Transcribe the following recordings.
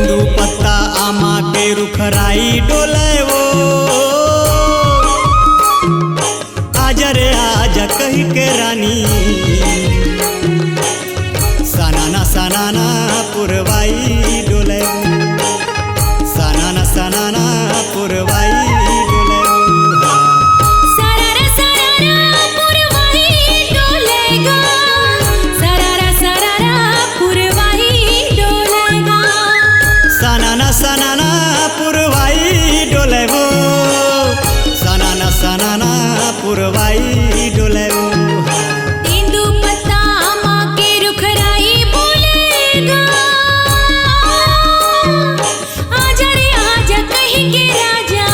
तेंदू पत्ता आमा के रुखराई डोले वो आजा रे आजा कही के रानी सनाना सनाना पुरवाई डोले सनाना सनाना पुरवाई डोले सरारा सरारा पुरवाई डोलेगा सरारा सरारा पुरवाई डोलेगा सनाना सनाना पुरवाई डोले वो सनाना सनाना पुरवाई डोले वो तेंदू पत्ता आमा के रुखराई बोलेगा आजा रे आजा कहीं के राजा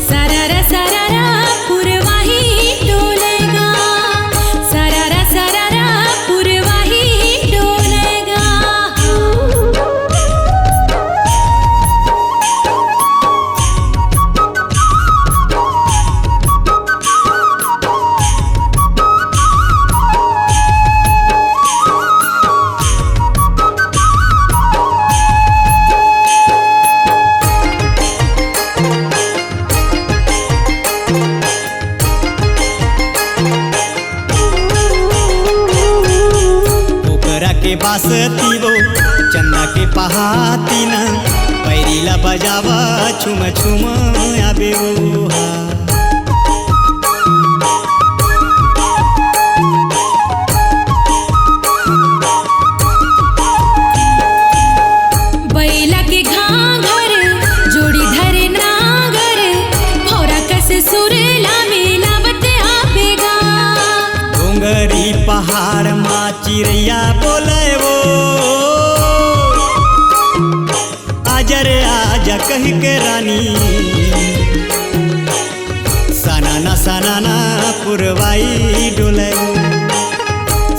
सरारा सरारा पुरवाई डोलेगा सरारा सरारा पुरवाई डोलेगा पोकरा के बासती वो चंदा के पहाती न पैरीला बजावा छुम छुम आबे वो बैला के घाघर जोड़ी धरे नागर भौरा कस सुरला मिलावत आवेगा डोंगरी पहाड़ माँ चिड़ैया बोले वो आजा रे आजा कही के रानी सनाना सनाना पुरवाई डोले वो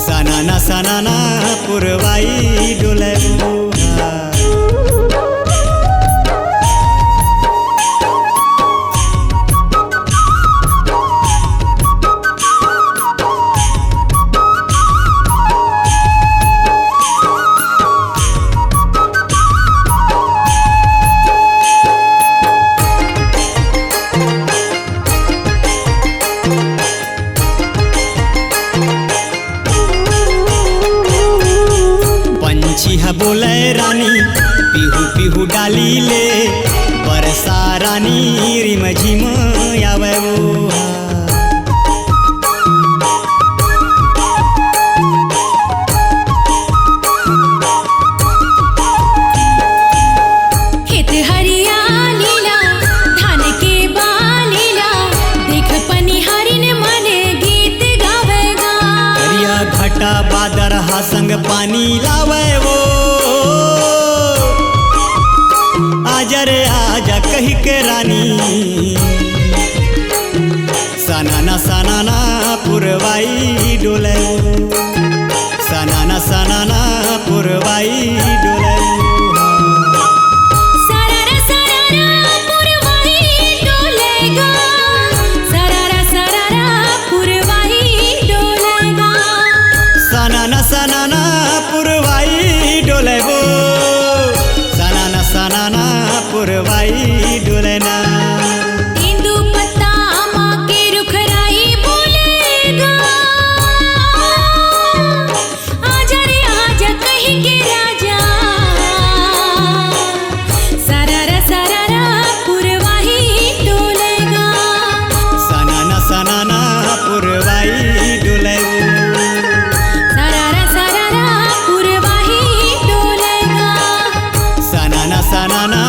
सनाना सनाना पुरवाई डोले वो पंछी है बोले रानी पिहू पिहू डाली ले बरसा रानी रिम झिम आवे वो खेत हरियालीला धान के बालीला देख पनिहारिन मने गीत गावेगा दरिया घाटा बादर हा संग पानी लावे वो आजा रे आजा कही के रानी सनाना सनाना पुरवाई डोले वो सनाना सनाना पुरवाई डोले सरारा सरारा पुरवाई डोलेगा सरारा सरारा पुरवाई डोलेगा सनाना सनाना पुरवाई डोले वो सनाना सनाना पुरवाई डोले ना तेंदू पत्ता आमा के रुखराई बोलेगा आजा रे आजा कहीं के राजा सरारा सरारा पुरवाई डोलेगा सनाना सनाना पुरवाई डोले वो सरारा सरारा पुरवाई डोलेगा सनाना सनाना